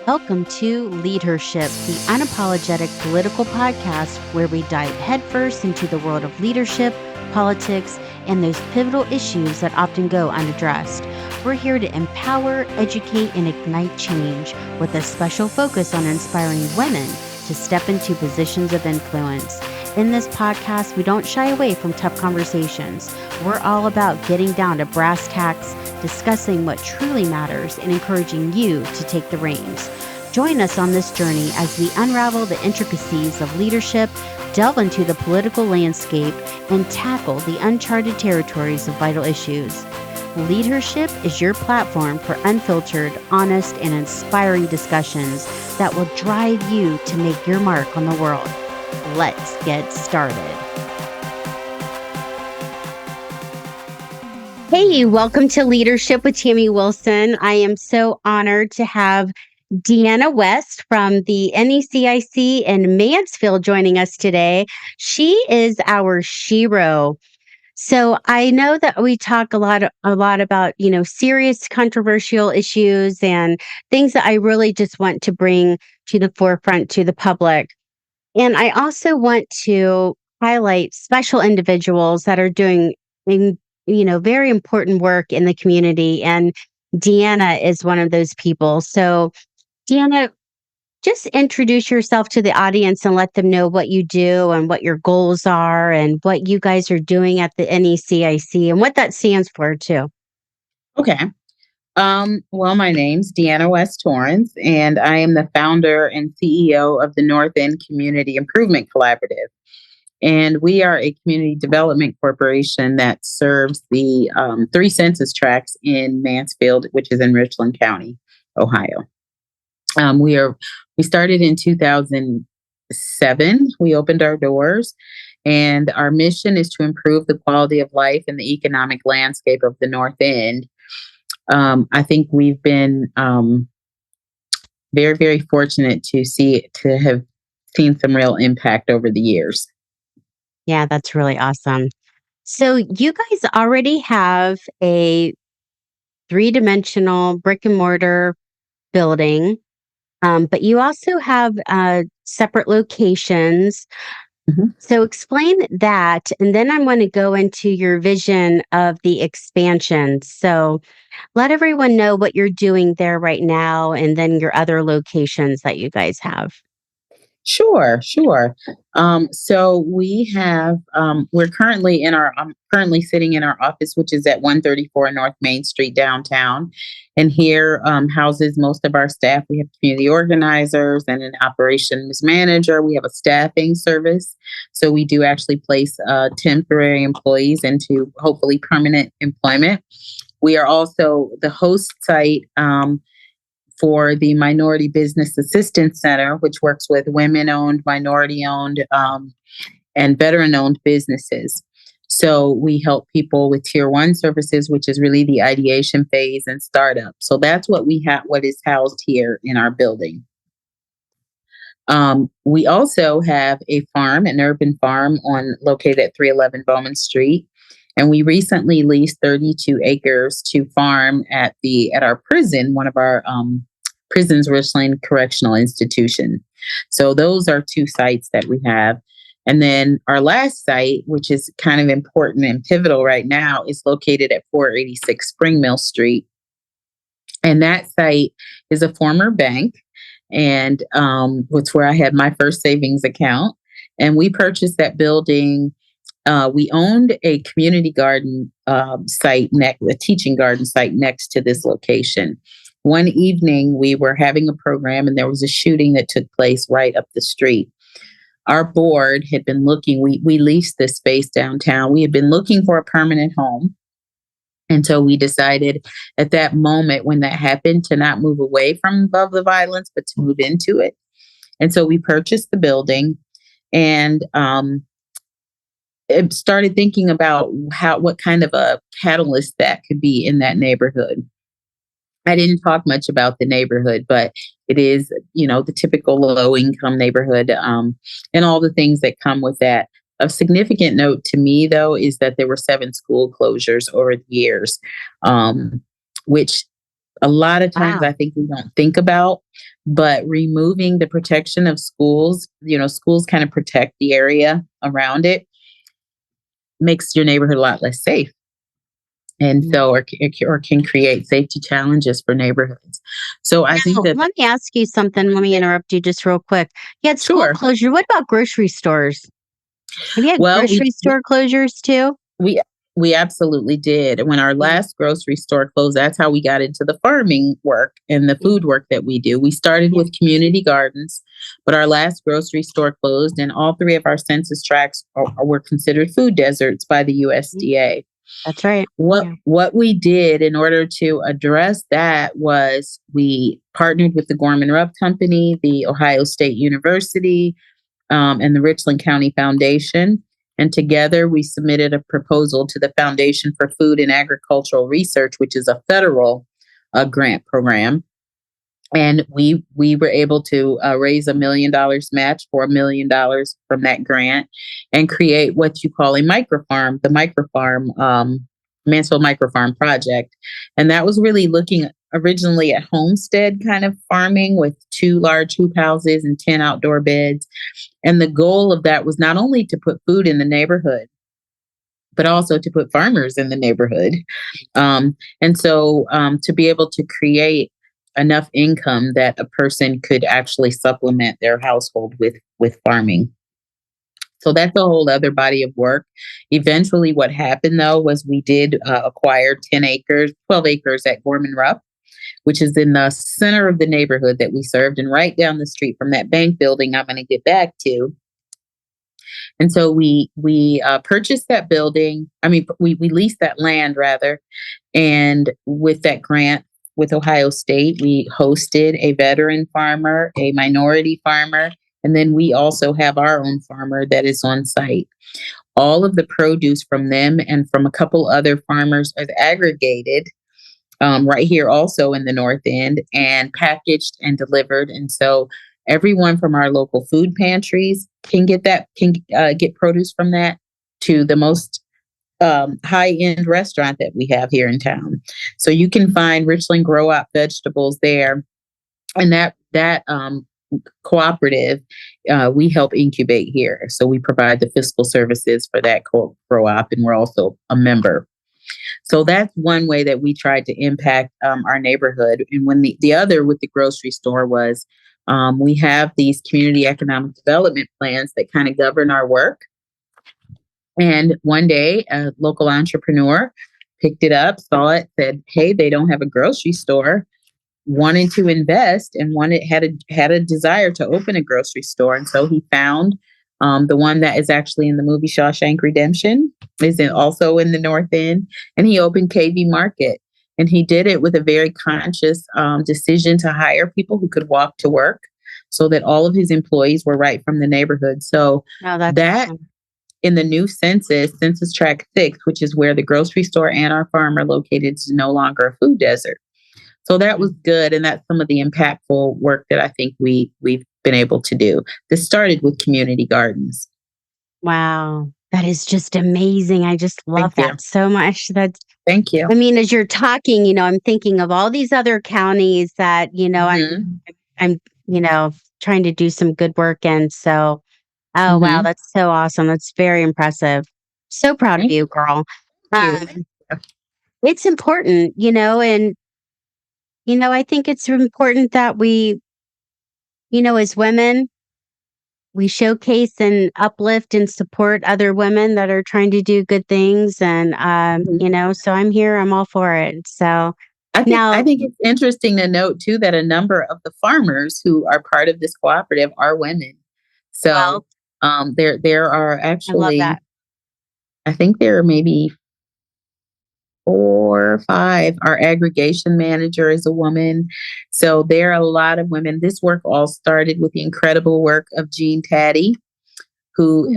Welcome to Leadership, the unapologetic political podcast where we dive headfirst into the world of leadership, politics, and those pivotal issues that often go unaddressed. We're here to empower, educate, and ignite change with a special focus on inspiring women to step into positions of influence. In this podcast, we don't shy away from tough conversations. We're all about getting down to brass tacks, discussing what truly matters, and encouraging you to take the reins. Join us on this journey as we unravel the intricacies of leadership, delve into the political landscape, and tackle the uncharted territories of vital issues. Leadership is your platform for unfiltered, honest, and inspiring discussions that will drive you to make your mark on the world. Let's get started. Hey, welcome to Leadership with Tamie Wilson. I am so honored to have Deanna West from the NECIC in Mansfield joining us today. She is our shero. So I know that we talk a lot about, serious controversial issues and things that I really just want to bring to the forefront to the public. And I also want to highlight special individuals that are doing, very important work in the community. And Deanna is one of those people. So Deanna, just introduce yourself to the audience and let them know what you do and what your goals are and what you guys are doing at the NECIC and what that stands for too. Okay. Well, my name's Deanna West Torrence, and I am the founder and CEO of the North End Community Improvement Collaborative. And we are a community development corporation that serves the 3 census tracts in Mansfield, which is in Richland County, Ohio. We started in 2007. We opened our doors, and our mission is to improve the quality of life and the economic landscape of the North End. I think we've been very, very fortunate to have seen some real impact over the years. Yeah, that's really awesome. So you guys already have a 3-dimensional brick and mortar building, but you also have separate locations. Mhm. So explain that, and then I'm going to go into your vision of the expansion. So let everyone know what you're doing there right now, and then your other locations that you guys have. Sure, sure. So we have, I'm currently sitting in our office, which is at 134 North Main Street downtown. And here houses most of our staff. We have community organizers and an operations manager. We have a staffing service. So we do actually place temporary employees into hopefully permanent employment. We are also the host site for the Minority Business Assistance Center, which works with women-owned, minority-owned, and veteran-owned businesses. So we help people with Tier 1 services, which is really the ideation phase and startup. So that's what we have, what is housed here in our building. We also have a farm, an urban farm located at 311 Bowman Street. And we recently leased 32 acres to farm at our prison, one of our prisons, Richland Correctional Institution. So those are 2 sites that we have. And then our last site, which is kind of important and pivotal right now, is located at 486 Spring Mill Street. And that site is a former bank, and it's where I had my first savings account. And we purchased that building. We owned a community garden site, a teaching garden site next to this location. One evening, we were having a program, and there was a shooting that took place right up the street. Our board had been looking, we leased this space downtown. We had been looking for a permanent home. And so we decided at that moment when that happened to not move away from above the violence, but to move into it. And so we purchased the building, and it started thinking about what kind of a catalyst that could be in that neighborhood. I didn't talk much about the neighborhood, but it is, the typical low income neighborhood, and all the things that come with that. Of significant note to me, though, is that there were 7 school closures over the years, which a lot of times Wow. I think we don't think about. but removing the protection of schools, schools kind of protect the area around it, makes your neighborhood a lot less safe. And so, or can create safety challenges for neighborhoods. So I think Now, that, let me ask you something. Let me interrupt you just real quick. You had school sure. closure. What about grocery stores? Have you had Well, grocery store closures too? we we absolutely did. When our last grocery store closed, that's how we got into the farming work and the food work that we do. We started with community gardens, but our last grocery store closed, and all three of our census tracts were considered food deserts by the USDA. That's right. What we did in order to address that was we partnered with the Gorman Rupp Company, the Ohio State University, and the Richland County Foundation. And together we submitted a proposal to the Foundation for Food and Agricultural Research, which is a federal grant program. And we were able to raise $1 million match for $1 million from that grant and create what you call a microfarm, the microfarm, Mansfield Microfarm Project. And that was really looking originally at homestead kind of farming with 2 large hoop houses and 10 outdoor beds. And the goal of that was not only to put food in the neighborhood, but also to put farmers in the neighborhood. And so to be able to create enough income that a person could actually supplement their household with farming. So that's a whole other body of work. Eventually, what happened though was we did acquire 12 acres at Gorman Rupp, which is in the center of the neighborhood that we served, and right down the street from that bank building I'm going to get back to. And so we purchased that building. I mean, we leased that land rather, and with that grant with Ohio State, we hosted a veteran farmer, a minority farmer, and then we also have our own farmer that is on site. All of the produce from them and from a couple other farmers is aggregated right here also in the North End and packaged and delivered. And so everyone from our local food pantries can get produce from that to the most high-end restaurant that we have here in town. So you can find Richland Grow Op vegetables there. And that cooperative, we help incubate here. So we provide the fiscal services for that Grow Op, and we're also a member. So that's one way that we tried to impact our neighborhood. And when the other with the grocery store was, we have these community economic development plans that kind of govern our work. And one day, a local entrepreneur picked it up, saw it, said, "Hey, they don't have a grocery store." Wanted to invest and had a desire to open a grocery store, and so he found the one that is actually in the movie Shawshank Redemption, is also in the North End, and he opened KV Market, and he did it with a very conscious decision to hire people who could walk to work, so that all of his employees were right from the neighborhood. So that. Awesome. In the new Census Tract 6, which is where the grocery store and our farm are located, is no longer a food desert. So that was good. And that's some of the impactful work that I think we've been able to do. This started with community gardens. Wow. That is just amazing. I just love that so much. Thank you. I mean, as you're talking, I'm thinking of all these other counties that, I'm trying to do some good work in. So, wow, that's so awesome. That's very impressive. So proud of you, girl. It's important, and I think it's important that we, as women, we showcase and uplift and support other women that are trying to do good things. And, so I'm here, I'm all for it. So I think it's interesting to note too, that a number of the farmers who are part of this cooperative are women. So there are actually, I think there are maybe 4 or 5. Our aggregation manager is a woman. So there are a lot of women. This work all started with the incredible work of Jean Taddy, who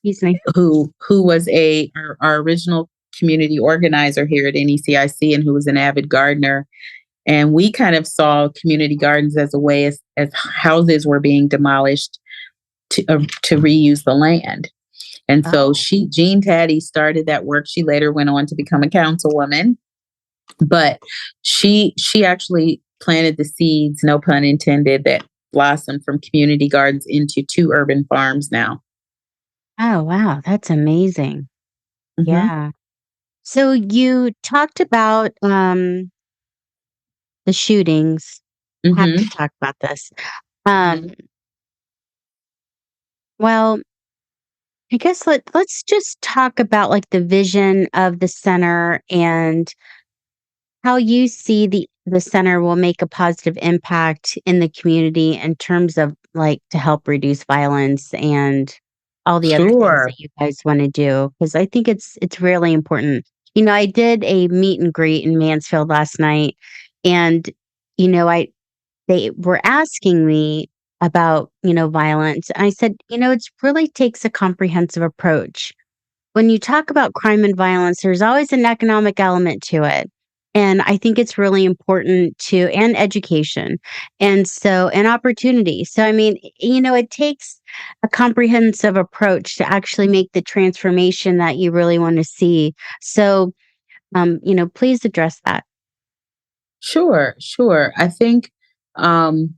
was our original community organizer here at NECIC, and who was an avid gardener. And we kind of saw community gardens as a way as houses were being demolished to reuse the land. And so Jean Taddy started that work. She later went on to become a councilwoman, but she actually planted the seeds, no pun intended, that blossomed from community gardens into 2 urban farms now. Oh, wow. That's amazing. Hmm. Yeah. So you talked about the shootings. Have to Hmm. talk about this. Um, well, I guess let's just talk about like the vision of the center and how you see the center will make a positive impact in the community in terms of like to help reduce violence and all the other things Sure. that you guys want to do, because I think it's really important. I did a meet and greet in Mansfield last night, and I they were asking me about violence, and I said, it really takes a comprehensive approach. When you talk about crime and violence, there's always an economic element to it. And I think it's really important and education. And opportunity. So, I mean, it takes a comprehensive approach to actually make the transformation that you really want to see. So, please address that. Sure. Sure. I think um,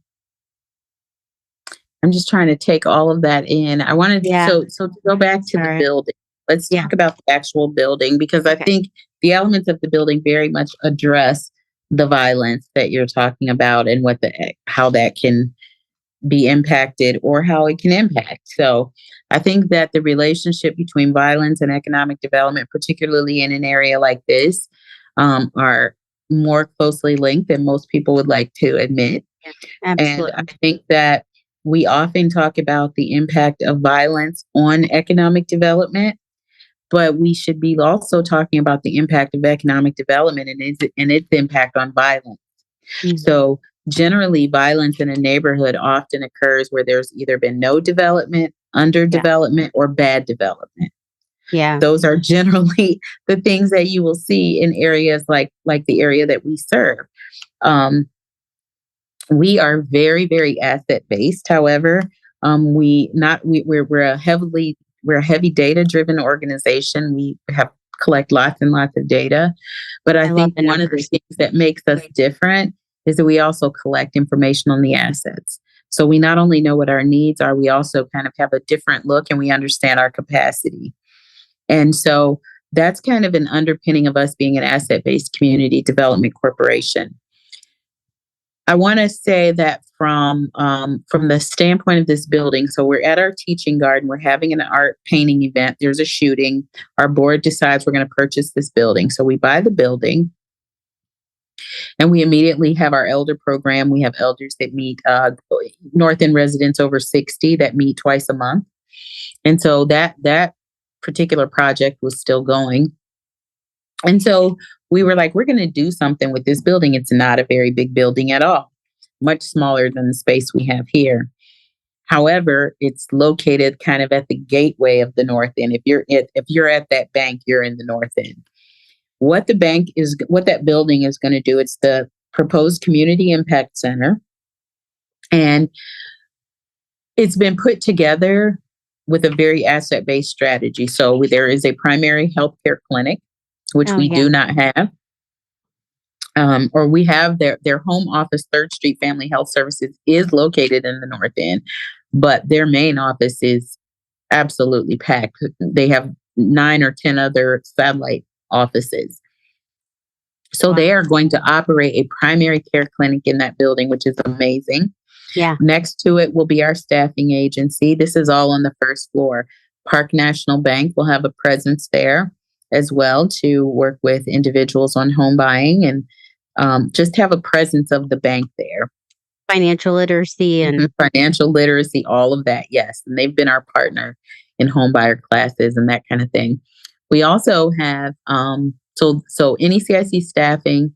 I'm just trying to take all of that in. I wanted Yeah. so to go back to the Sorry. building. Let's Yeah. talk about the actual building because I Okay. think the elements of the building very much address the violence that you're talking about and how that can be impacted or how it can impact. So I think that the relationship between violence and economic development, particularly in an area like this, are more closely linked than most people would like to admit. Yeah. And I Absolutely. think that we often talk about the impact of violence on economic development, but we should be also talking about the impact of economic development and its impact on violence. Mhm. So, generally, violence in a neighborhood often occurs where there's either been no development, Yeah. underdevelopment, or bad development. Yeah. Those are generally the things that you will see in areas like the area that we serve. Um, we are very, very asset based. However, we're a heavy data driven organization. We have collect lots and lots of data, but I I love think the one of the numbers. things that makes us different is that we also collect information on the assets. So we not only know what our needs are, we also kind of have a different look and we understand our capacity. And so that's kind of an underpinning of us being an asset based community development corporation. I want to say that from the standpoint of this building, so we're at our teaching garden, we're having an art painting event. There's a shooting. Our board decides we're going to purchase this building, so we buy the building, and we immediately have our elder program. We have elders that meet North End residents over 60 that meet twice a month, and so that particular project was still going. And so we were like, we're going to do something with this building. It's not a very big building at all, much smaller than the space we have here. However, it's located kind of at the gateway of the North End. If you're at that bank, you're in the North End. What that building is going to do, it's the proposed community impact center. And it's been put together with a very asset based strategy. So there is a primary healthcare clinic, which Oh, we yeah. do not have. Or we have their home office, Third Street Family Health Services, is located in the North End, but their main office is absolutely packed. They have 9 or 10 other satellite offices. So Wow. they are going to operate a primary care clinic in that building, which is amazing. Yeah. Next to it will be our staffing agency. This is all on the first floor. Park National Bank will have a presence there as well to work with individuals on home buying and just have a presence of the bank there. Financial literacy and Financial literacy, all of that, yes. And they've been our partner in home buyer classes and that kind of thing. We also have so NECIC staffing,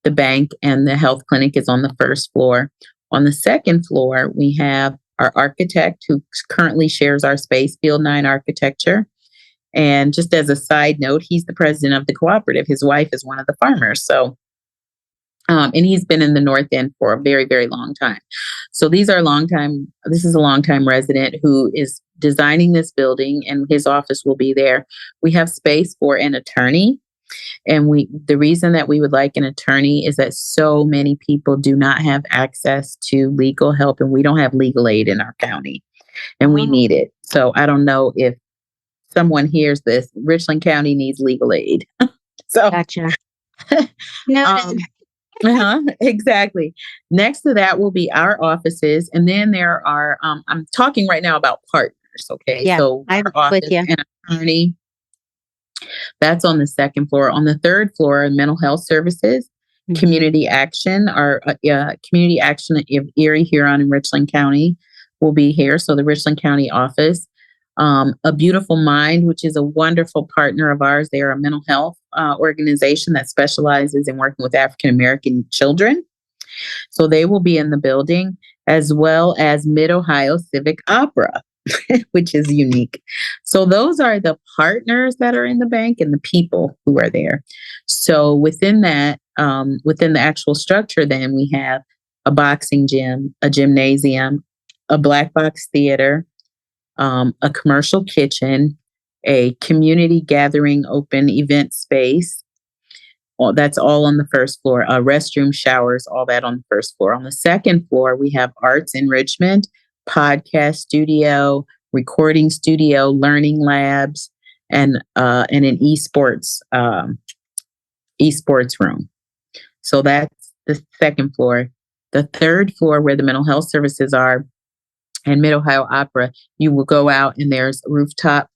the bank, and the health clinic is on the first floor. On the second floor, we have our architect who currently shares our space, Field 9 Architecture. And just as a side note, he's the president of the cooperative. His wife is one of the farmers. And he's been in the North End for a very, very long time. So this is a long time resident who is designing this building, and his office will be there. We have space for an attorney. And the reason that we would like an attorney is that so many people do not have access to legal help, and we don't have legal aid in our county, and we Oh, need it. So I don't know if someone hears this. Richland County needs legal aid. So, gotcha. Noted. um, exactly. Next to that will be our offices, and then there are. I'm talking right now about partners. Okay, Yeah, so I'm our with office you. and attorney, that's on the second floor. On the third floor, mental health services, Mhm. community action, our community action of Erie, Huron, and Richland County will be here. So the Richland County office, A Beautiful Mind, which is a wonderful partner of ours. They are a mental health organization that specializes in working with African American children. So they will be in the building, as well as Mid Ohio Civic Opera, which is unique. So those are the partners that are in the bank and the people who are there. So within that, within the actual structure, then we have a boxing gym, a gymnasium, a black box theater, a commercial kitchen, a community gathering open event space. Well, that's all on the first floor. Restroom, showers, all that on the first floor. On the second floor, we have arts enrichment, podcast studio, recording studio, learning labs, and an esports room. So that's the second floor. The third floor, where the mental health services are, and Mid Ohio Opera, you will go out and there's rooftop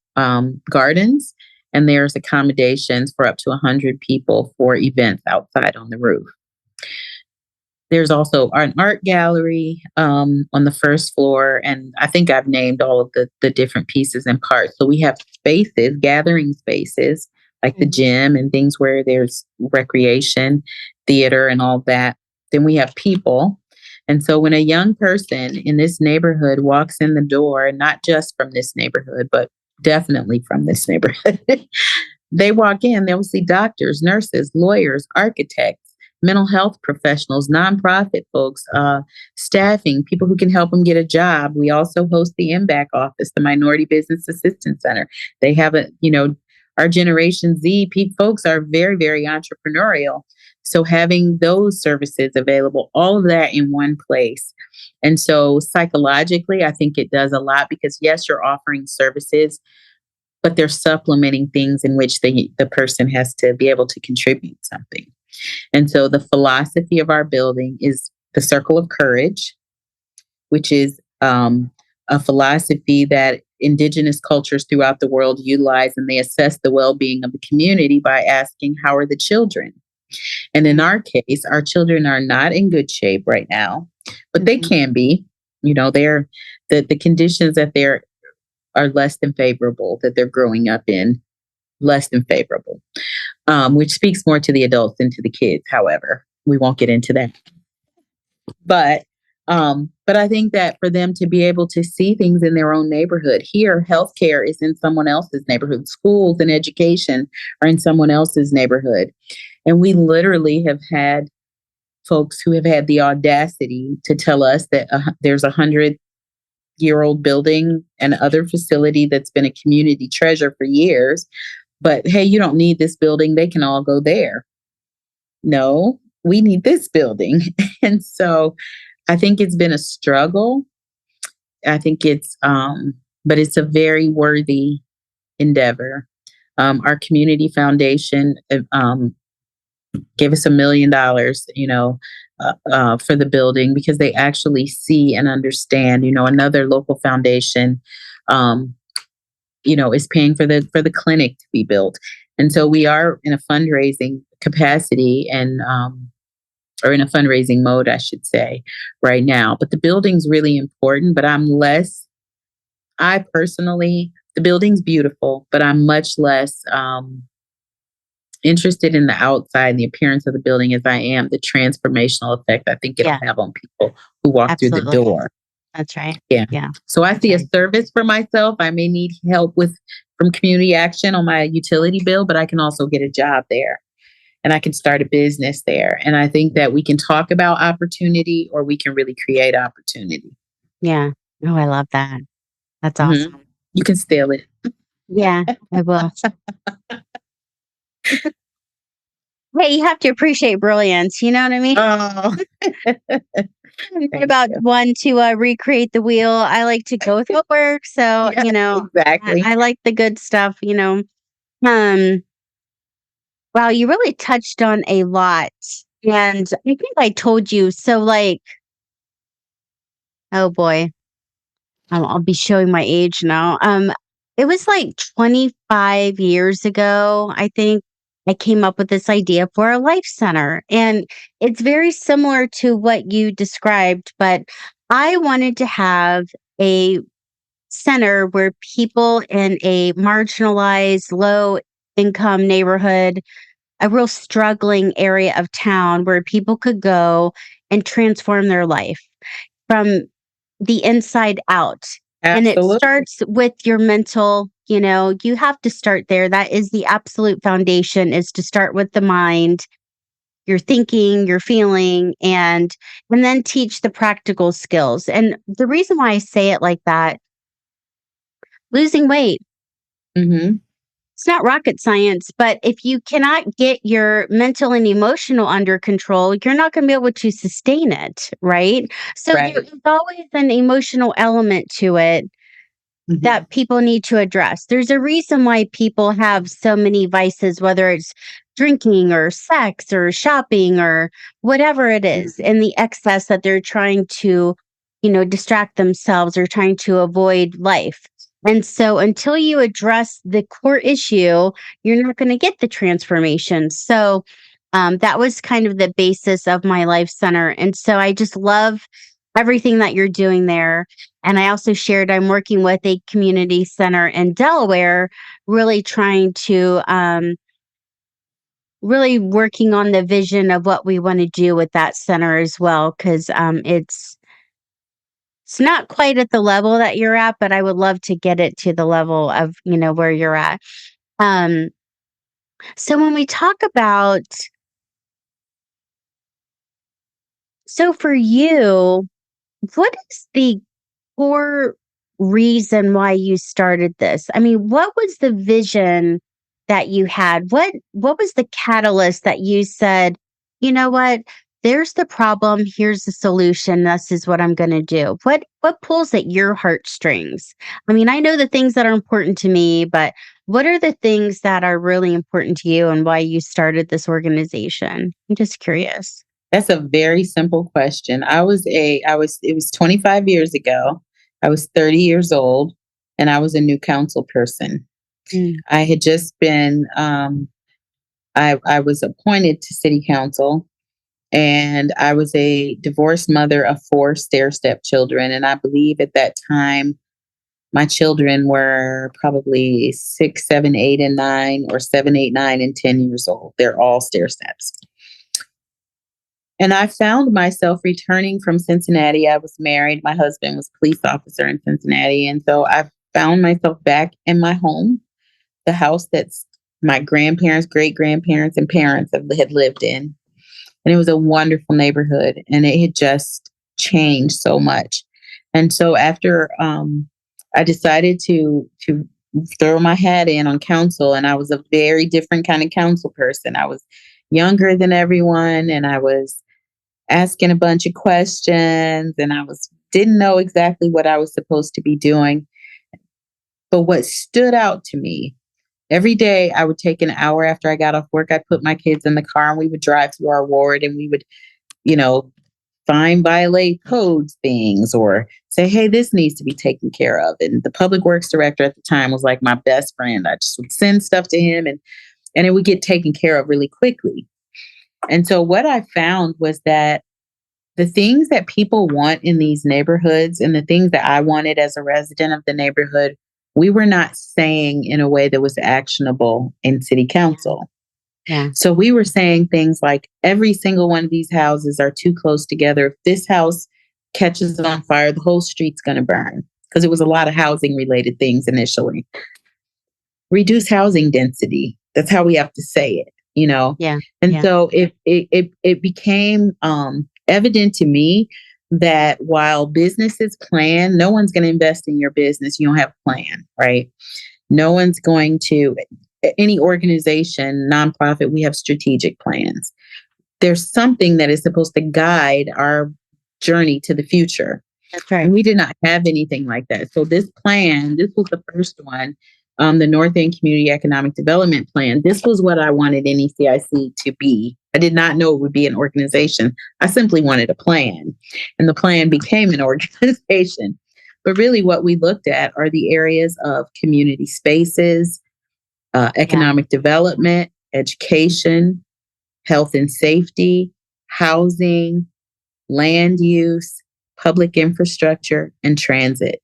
gardens, and there's accommodations for up to 100 people for events outside on the roof. There's also an art gallery on the first floor, and I think I've named all of the different pieces and parts. So we have spaces, gathering spaces, like the Mhm. gym and things where there's recreation, theater, and all that. Then we have people. And so when a young person in this neighborhood walks in the door, not just from this neighborhood, but definitely from this neighborhood, they walk in, they'll see doctors, nurses, lawyers, architects, mental health professionals, nonprofit folks, staffing, people who can help them get a job. We also host the MBAC office, the Minority Business Assistance Center. They have our Generation Z folks are very, very entrepreneurial. So having those services available, all of that in one place. And so psychologically, I think it does a lot because yes, you're offering services, but they're supplementing things in which the person has to be able to contribute something. And so the philosophy of our building is the Circle of Courage, which is a philosophy that indigenous cultures throughout the world utilize, and they assess the well-being of the community by asking, how are the children? And in our case, our children are not in good shape right now, but they Mhm. can be. They're the conditions that they're are less than favorable, that they're growing up in, less than favorable, which speaks more to the adults than to the kids. However, we won't get into that. But but I think that for them to be able to see things in their own neighborhood, here, healthcare is in someone else's neighborhood, schools and education are in someone else's neighborhood. And we literally have had folks who have had the audacity to tell us that there's 100-year-old building and other facility that's been a community treasure for years. But hey, you don't need this building. They can all go there. No, we need this building. And so I think it's been a struggle. I think but it's a very worthy endeavor. Our community foundation gave us $1 million, for the building because they actually see and understand. Another local foundation, is paying for the clinic to be built, and so we are in a fundraising capacity and or in a fundraising mode, I should say, right now. But the building's really important. But I personally, the building's beautiful, but I'm much less interested in the outside and the appearance of the building as I am the transformational effect I think it'll Yeah, have on people who walk through the absolutely. door. That's right. Yeah. Yeah, So I that's see a right. service for myself. I may need help from community action on my utility bill, but I can also get a job there and I can start a business there. And I think that we can talk about opportunity or we can really create opportunity. Yeah. Oh, I love that. That's Mhm. awesome. You can steal it. Yeah, I will. Hey, you have to appreciate brilliance. You know what I mean? Oh, I'm not thank about you. one to recreate the wheel. I like to go with what works. So, Yeah, exactly. I like the good stuff. Um, wow, you really touched on a lot. And I think I told you. So, like, oh boy, I'll be showing my age now. It was like 25 years ago, I think I came up with this idea for a life center. And it's very similar to what you described, but I wanted to have a center where people in a marginalized, low income neighborhood, a real struggling area of town where people could go and transform their life from the inside out. And it Absolutely. starts with your mental, you have to start there. That is the absolute foundation is to start with the mind, your thinking, your feeling, and then teach the practical skills. And the reason why I say it like that, losing weight, Hmm. it's not rocket science, but if you cannot get your mental and emotional under control, you're not going to be able to sustain it, right? So there Right. is always an emotional element to it Hmm. that people need to address. There's a reason why people have so many vices, whether it's drinking or sex or shopping or whatever it is, and the excess that they're trying to distract themselves or trying to avoid life. And so until you address the core issue, you're not going to get the transformation. So that was kind of the basis of my life center. And so I just love everything that you're doing there. And I also shared I'm working with a community center in Delaware, really trying to really working on the vision of what we want to do with that center as well. Because it's not quite at the level that you're at, but I would love to get it to the level of where you're at. Um, so when we talk about, so for you, what is the core reason why you started this? I mean, what was the vision that you had? What was the catalyst that you said, "You know what? There's the problem, here's the solution. This is what I'm going to do." What pulls at your heartstrings? I mean, I know the things that are important to me, but what are the things that are really important to you and why you started this organization? I'm just curious. That's a very simple question. It was 25 years ago. I was 30 years old and I was a new council person. Mm. I had just been, I was appointed to city council and I was a divorced mother of four stair step children. And I believe at that time, my children were probably 6, 7, 8, and 9, or 7, 8, 9, and 10 years old. They're all stair steps. And I found myself returning from Cincinnati. I was married. My husband was a police officer in Cincinnati. And so I found myself back in my home, the house that's my grandparents, great grandparents, and parents had lived in. And it was a wonderful neighborhood. And it had just changed so much. And so after I decided to throw my hat in on council, and I was a very different kind of council person. I was younger than everyone, and I was asking a bunch of questions, and I was didn't know exactly what I was supposed to be doing. But what stood out to me, every day I would take an hour after I got off work, I'd put my kids in the car and we would drive through our ward and we would, you know, fine violate codes things or say, hey, this needs to be taken care of. And the public works director at the time was like my best friend. I just would send stuff to him and it would get taken care of really quickly. And so what I found was that the things that people want in these neighborhoods and the things that I wanted as a resident of the neighborhood, we were not saying in a way that was actionable in city council. Yeah. So we were saying things like every single one of these houses are too close together. If this house catches on fire, the whole street's going to burn because it was a lot of housing related things initially. Reduce housing density. That's how we have to say it. Yeah. And Yeah. so it became evident to me that while businesses plan, no one's going to invest in your business. You don't have a plan, right? No one's going to. any organization, nonprofit, we have strategic plans. There's something that is supposed to guide our journey to the future. That's right. And we did not have anything like that. So this plan, this was the first one, the North End Community Economic Development Plan. This was what I wanted NECIC to be. I did not know it would be an organization. I simply wanted a plan. And the plan became an organization. But really what we looked at are the areas of community spaces, economic development, education, health and safety, housing, land use, public infrastructure, and transit.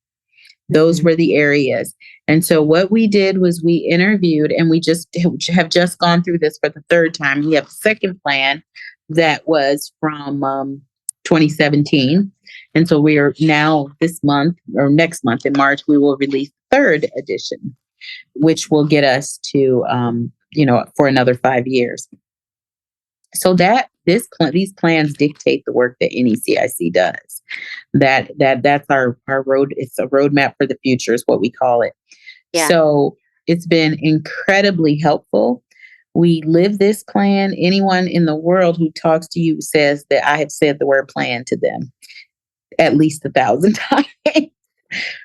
Those were the areas. And so what we did was we interviewed, and we have just gone through this for the third time. We have a second plan that was from 2017. And so we are now this month or next month in March, we will release the third edition, which will get us to, for another 5 years. So that these plans dictate the work that NECIC does. That's our road. It's a roadmap for the future, is what we call it. Yeah. So it's been incredibly helpful. We live this plan. Anyone in the world who talks to you says that I have said the word plan to them at least 1,000 times.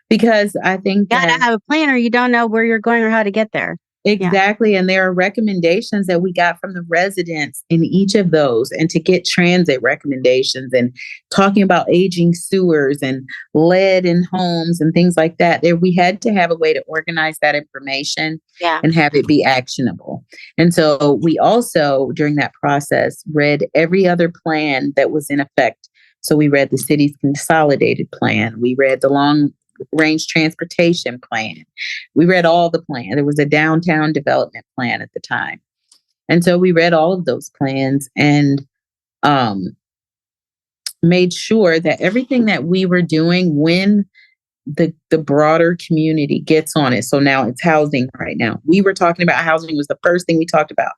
Because I think you gotta have a plan or you don't know where you're going or how to get there. Exactly. And there are recommendations that we got from the residents in each of those, and to get transit recommendations and talking about aging sewers and lead in homes and things like that. We had to have a way to organize that information and have it be actionable. And so we also, during that process, read every other plan that was in effect. So we read the city's consolidated plan. We read the long range transportation plan. We read all the plans. There was a downtown development plan at the time. And so we read all of those plans and made sure that everything that we were doing, when the broader community gets on it. So now it's housing right now. We were talking about housing was the first thing we talked about.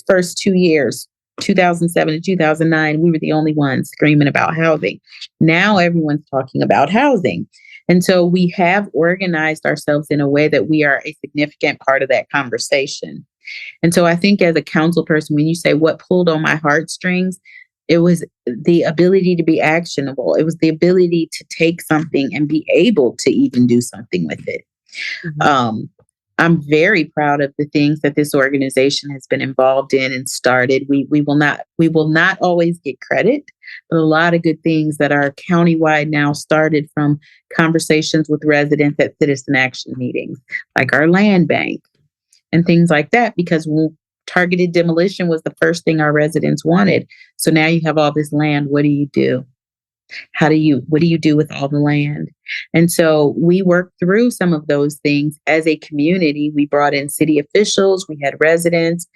First 2 years, 2007 and 2009, we were the only ones screaming about housing. Now everyone's talking about housing. And so we have organized ourselves in a way that we are a significant part of that conversation. And so I think as a council person, when you say what pulled on my heartstrings, it was the ability to be actionable. It was the ability to take something and be able to even do something with it. Mm-hmm. I'm very proud of the things that this organization has been involved in and started. We will not always get credit, but a lot of good things that are countywide now started from conversations with residents at citizen action meetings, like our land bank and things like that, because targeted demolition was the first thing our residents wanted. So now you have all this land. What do you do? What do you do with all the land? And so we worked through some of those things as a community. We brought in city officials, we had residents.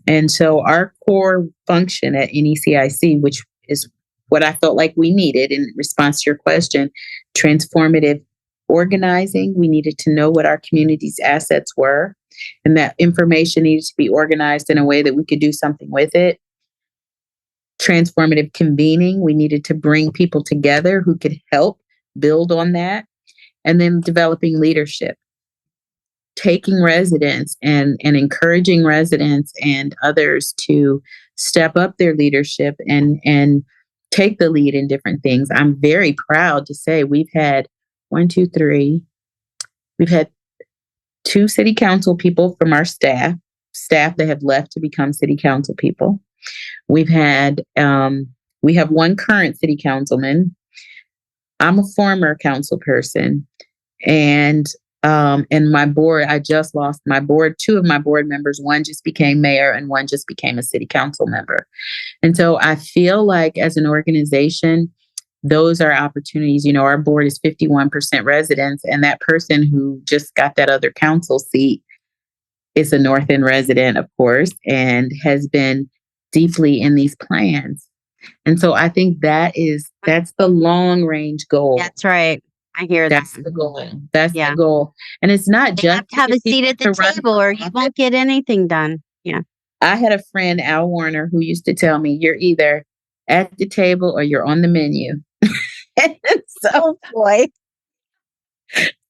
And so our core function at NECIC, which is what I felt like we needed in response to your question, transformative organizing. We needed to know what our community's assets were, and that information needed to be organized in a way that we could do something with it. Transformative convening. We needed to bring people together who could help build on that. And then developing leadership, taking residents and encouraging residents and others to step up their leadership and take the lead in different things. I'm very proud to say we've had we've had 2 city council people from our staff that have left to become city council people. We have 1 current city councilman. I'm a former council person, and my board, I just lost my board. 2 of my board members, one just became mayor and one just became a city council member. And so I feel like as an organization, those are opportunities. You know, our board is 51% residents, and that person who just got that other council seat is a North End resident, of course, and has been deeply in these plans. And so I think that's the long range goal. That's right. I hear that's that. the goal. That's the goal. And it's not they just have to have a seat at the table or you won't get anything done. Yeah. I had a friend, Al Warner, who used to tell me, you're either at the table or you're on the menu. So, boy.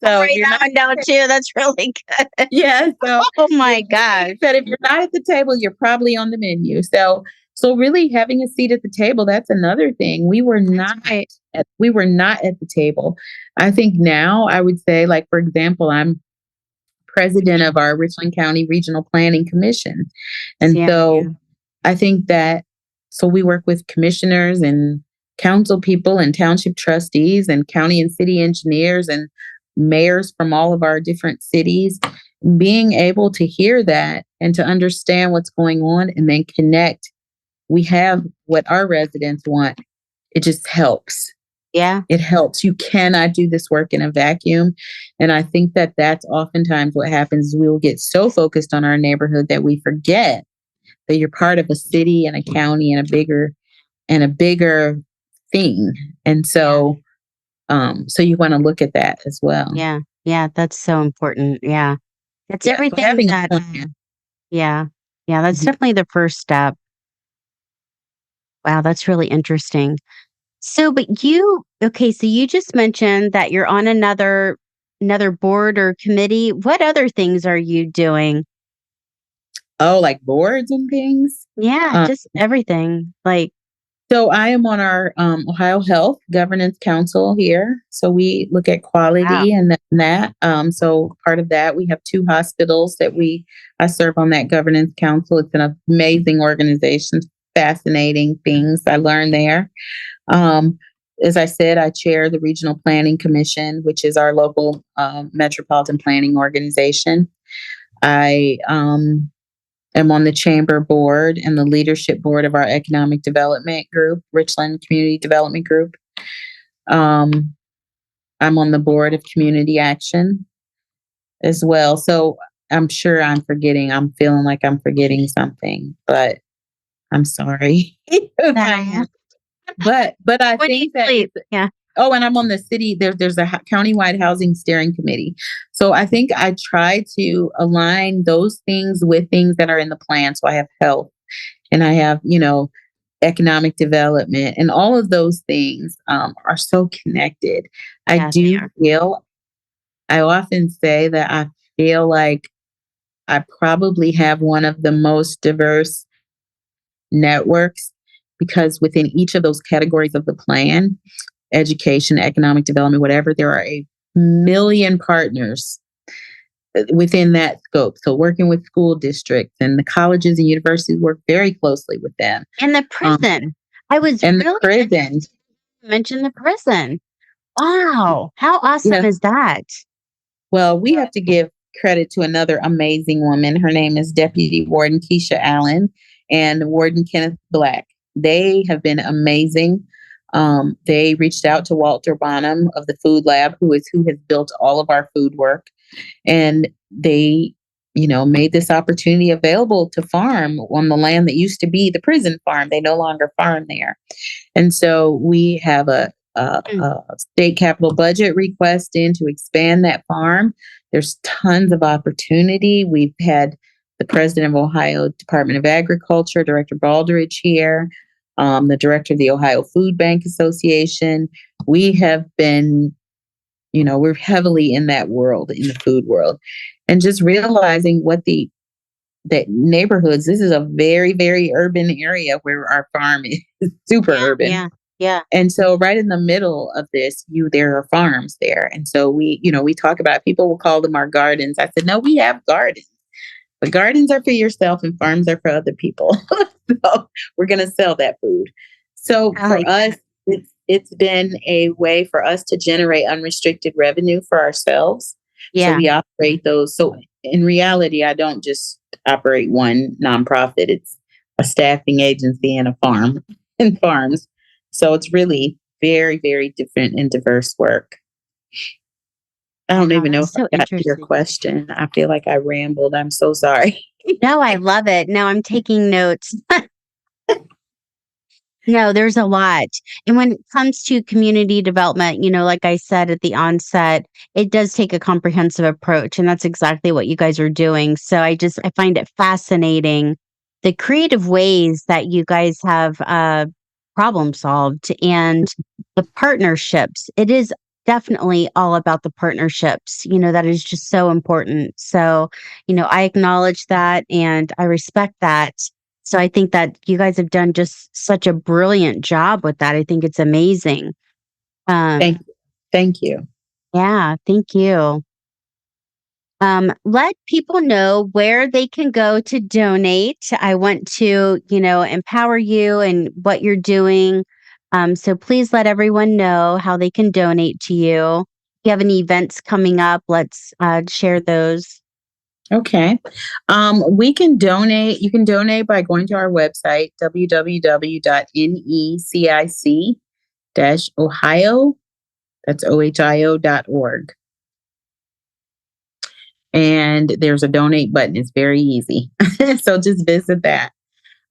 So if Write you're that not, one down too. That's really good. yeah. So Oh my gosh. said if you're not at the table, you're probably on the menu. So really having a seat at the table, that's another thing. That's right. We were not at the table. I think now I would say, like, for example, I'm president of our Richland County Regional Planning Commission. And Yeah. so I think that so we work with commissioners and council people and township trustees and county and city engineers and mayors from all of our different cities. Being able to hear that and to understand what's going on and then connect, we have what our residents want. It just helps. Yeah. It helps. You cannot do this work in a vacuum. And I think that that's oftentimes what happens. We'll get so focused on our neighborhood that we forget that you're part of a city and a county and a bigger thing. And so you want to look at that as well. Yeah. Yeah. That's so important. Yeah. It's Yeah. So everything having a that, plan. yeah. Yeah. That's Mhm. definitely the first step. Wow. That's really interesting. So, but okay, so you just mentioned that you're on another board or committee. What other things are you doing? Oh, like boards and things. Yeah, Um, just everything. Like, so I am on our Ohio Health Governance Council here. So we look at wow. quality and that. So part of that, we have two hospitals that I serve on that governance council. It's an amazing organization, fascinating things I learned there. Um, as I said, I chair the Regional Planning Commission, which is our local metropolitan planning organization. I am on the chamber board and the leadership board of our economic development group, Richland Community Development Group. Um, I'm on the board of Community Action as well. So I'm sure I'm forgetting. I'm feeling like I'm forgetting something, but I'm sorry if I Nah. am. But I When do you think that sleep? Yeah. oh, and I'm on the city. There's a countywide housing steering committee. So I think I try to align those things with things that are in the plan. So I have health and I have, economic development, and all of those things are so connected. I Yeah, they do are. feel, I often say that I feel like I probably have one of the most diverse networks because within each of those categories of the plan, education, economic development, whatever, there are a million partners within that scope. So working with school districts and the colleges and universities work very closely with them. And the Um, prison. I was and the really prison. mentioned the prison. Wow. How awesome Yeah. is that? Well, we have to give credit to another amazing woman. Her name is Deputy Warden Keisha Allen and Warden Kenneth Black. They have been amazing. They reached out to Walter Bonham of the Food Lab, who has built all of our food work, and they, made this opportunity available to farm on the land that used to be the prison farm. They no longer farm there, and so we have Mm. a state capital budget request in to expand that farm. There's tons of opportunity. We've had the president of Ohio Department of Agriculture, Director Baldridge here, the director of the Ohio Food Bank Association. We have been, we're heavily in that world, in the food world, and just realizing that neighborhoods, this is a very, very urban area where our farm is super Yeah, urban. yeah, yeah. And so right in the middle of this, there are farms there. And so we talk about, people will call them our gardens. I said, no, we have gardens, but gardens are for yourself and farms are for other people. So we're going to sell that food. So I for like us, it's been a way for us to generate unrestricted revenue for ourselves. So yeah. we operate those. So in reality, I don't just operate one nonprofit. It's a staffing agency and a farm and farms. So it's really very, very different and diverse work. I don't Wow, even know if that's so I got to your interesting. question. I feel like I rambled. I'm so sorry. No, I love it. No, I'm taking notes. No, there's a lot. And when it comes to community development, like I said at the onset, it does take a comprehensive approach. And that's exactly what you guys are doing. So I find it fascinating the creative ways that you guys have problem solved and the partnerships. definitely all about the partnerships. That is just so important. So, I acknowledge that and I respect that. So I think that you guys have done just such a brilliant job with that. I think it's amazing. Thank you. Thank you. Yeah, thank you. Let people know where they can go to donate. I want to, empower you and what you're doing. So please let everyone know how they can donate to you. If you have any events coming up, let's share those. Okay. We can donate. You can donate by going to our website, www.necic-ohio, that's ohio.org. And there's a donate button. It's very easy. So just visit that.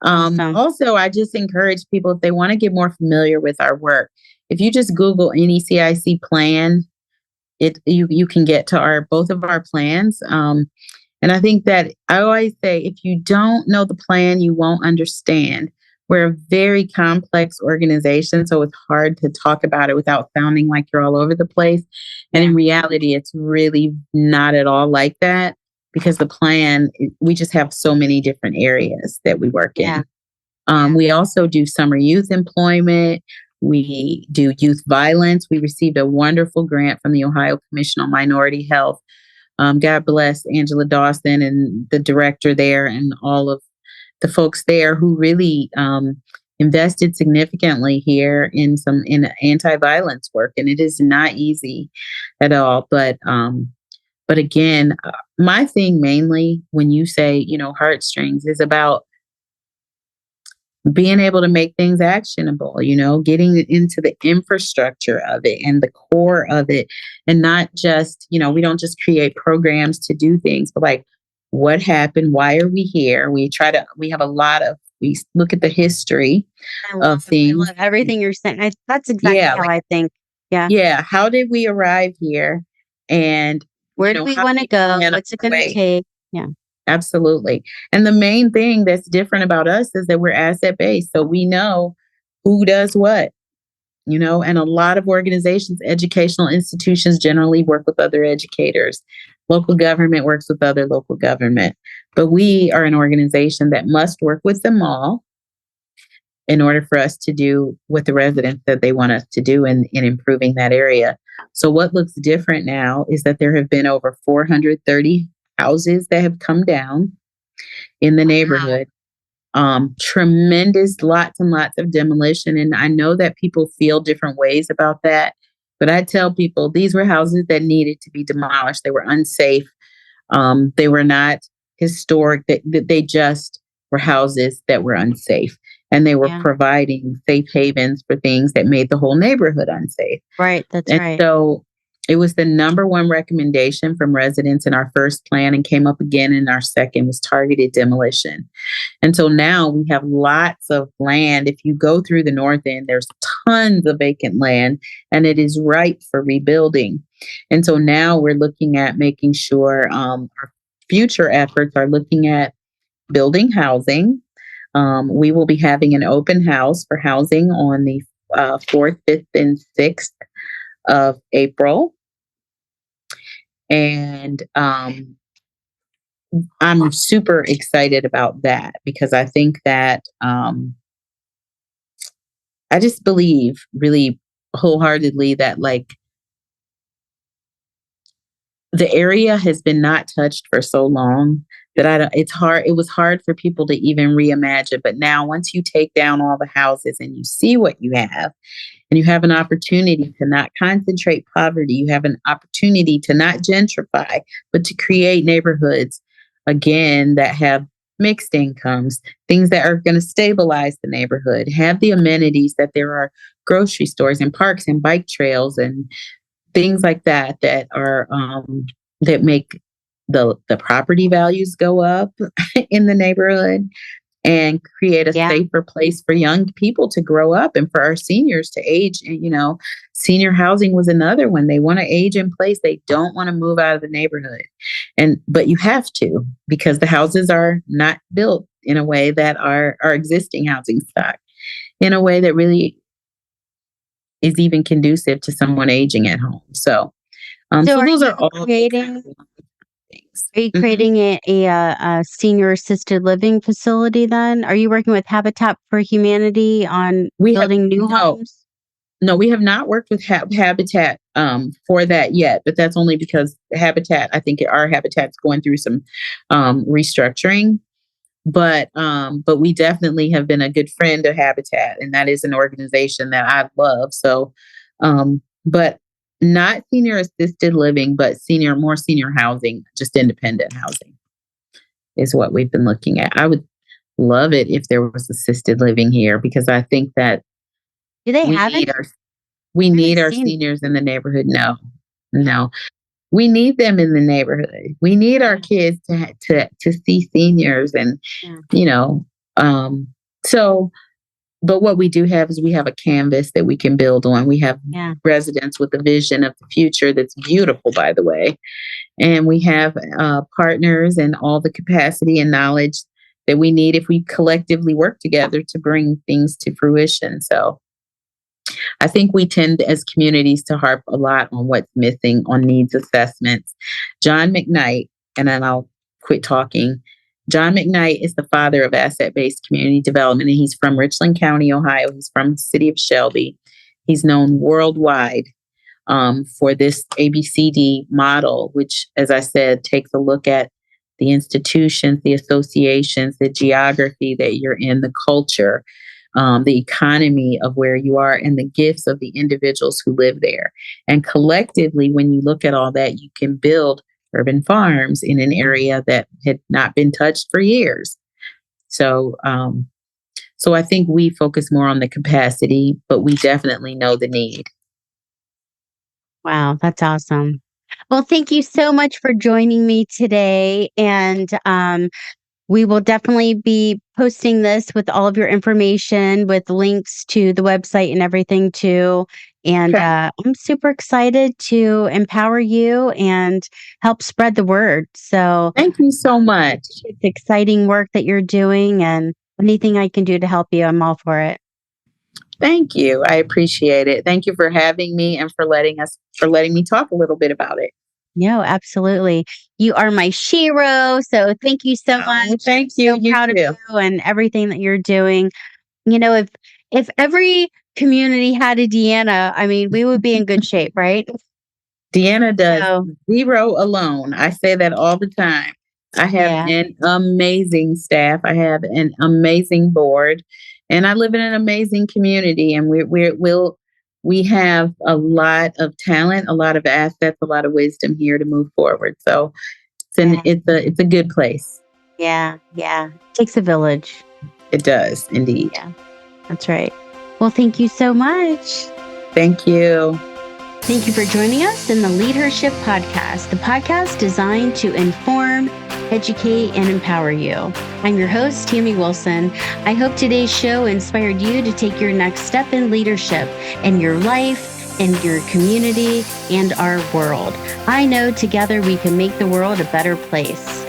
Awesome. Also, I just encourage people, if they want to get more familiar with our work, if you just Google NECIC plan, you can get to both of our plans. And I think that I always say, if you don't know the plan, you won't understand. We're a very complex organization, so it's hard to talk about it without sounding like you're all over the place. And in reality, it's really not at all like that, because the plan, we just have so many different areas that we work in. We also do summer youth employment. We do youth violence. We received a wonderful grant from the Ohio Commission on Minority Health. God bless Angela Dawson and the director there and all of the folks there who really invested significantly here in anti-violence work. And it is not easy at all. But again, my thing mainly when you say, heartstrings, is about being able to make things actionable, getting into the infrastructure of it and the core of it. And not just, we don't just create programs to do things, but like, what happened? Why are we here? We look at the history of things. I love everything you're saying. That's exactly Yeah. how I think. Yeah. Yeah. How did we arrive here? And, Where do we how want do to we go? plan What's it our going to way? take? Yeah. Absolutely. And the main thing that's different about us is that we're asset based. So we know who does what, and a lot of organizations, educational institutions generally work with other educators. Local government works with other local government. But we are an organization that must work with them all in order for us to do what the residents that they want us to do in improving that area. So what looks different now is that there have been over 430 houses that have come down in the neighborhood. Tremendous, lots and lots of demolition. And I know that people feel different ways about that. But I tell people these were houses that needed to be demolished. They were unsafe. They were not historic. They just were houses that were unsafe. And they were providing safe havens for things that made the whole neighborhood unsafe. Right. That's And right. so it was the number one recommendation from residents in our first plan, and came up again in our second, was targeted demolition. And so now we have lots of land. If you go through the north end, there's tons of vacant land, and it is ripe for rebuilding. And so now we're looking at making sure our future efforts are looking at building housing. We will be having an open house for housing on the 4th, 5th, and 6th of April. And I'm super excited about that, because I think that I just believe really wholeheartedly that, like, the area has been not touched for so long that it was hard for people to even reimagine. But now, once you take down all the houses and you see what you have, and you have an opportunity to not concentrate poverty, you have an opportunity to not gentrify, but to create neighborhoods, again, that have mixed incomes, things that are going to stabilize the neighborhood, have the amenities, that there are grocery stores and parks and bike trails and things like that, that are that make the property values go up in the neighborhood, and create a safer place for young people to grow up, and for our seniors to age. And, senior housing was another one. They want to age in place. They don't want to move out of the neighborhood. But you have to, because the houses are not built in a way that our existing housing stock, in a way that really is even conducive to someone aging at home. So, So so are those you are all the kind creating of things. are you Mhm. creating a senior assisted living facility then? Are you working with Habitat for Humanity on We have building new no, homes? no, we have not worked with Habitat for that yet, but that's only because Habitat, I think our Habitat's going through some restructuring. But we definitely have been a good friend of Habitat, and that is an organization that I love. So, but not senior assisted living, but more senior housing, just independent housing is what we've been looking at. I would love it if there was assisted living here because I think that Do they we have need any? our we I haven't need our seen. seniors in the neighborhood. No, no, we need them in the neighborhood. We need our Yeah, kids to see seniors, and yeah, you know, um, so. But what we do have is we have a canvas that we can build on. We have yeah. residents with a vision of the future that's beautiful, by the way, and we have partners and all the capacity and knowledge that we need if we collectively work together to bring things to fruition. So I think we tend as communities to harp a lot on what's missing on needs assessments. John McKnight, and then I'll quit talking. John McKnight is the father of asset based community development, and he's from Richland County, Ohio. He's from the city of Shelby. He's known worldwide for this ABCD model, which, as I said, takes a look at the institutions, the associations, the geography that you're in, the culture, the economy of where you are, and the gifts of the individuals who live there. And collectively, when you look at all that, you can build urban farms in an area that had not been touched for years. So, so I think we focus more on the capacity, but we definitely know the need. Wow, that's awesome. Well, thank you so much for joining me today. And we will definitely be posting this with all of your information, with links to the website and everything too. And Okay. I'm super excited to empower you and help spread the word. So Thank you so much. it's exciting work that you're doing, and anything I can do to help you, I'm all for it. Thank you. I appreciate it. Thank you for having me and for letting me talk a little bit about it. No, absolutely. You are my shero. So thank you so Oh, much. I'm thank you. so You proud of too. you and everything that you're doing. You know, if every community had a Deanna, I mean, we would be in good shape, right? Deanna does So, zero alone. I say that all the time. I have yeah, an amazing staff. I have an amazing board, and I live in an amazing community. And we have a lot of talent, a lot of assets, a lot of wisdom here to move forward. So yeah, it's a good place. yeah, yeah. Takes a village. It does indeed. Yeah, that's right. Well, thank you so much. Thank you. Thank you for joining us in the Leadership Podcast, the podcast designed to inform, educate, and empower you. I'm your host, Tamie Wilson. I hope today's show inspired you to take your next step in leadership in your life, in your community, and our world. I know together we can make the world a better place.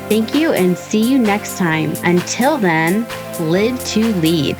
Thank you and see you next time. Until then, live to lead.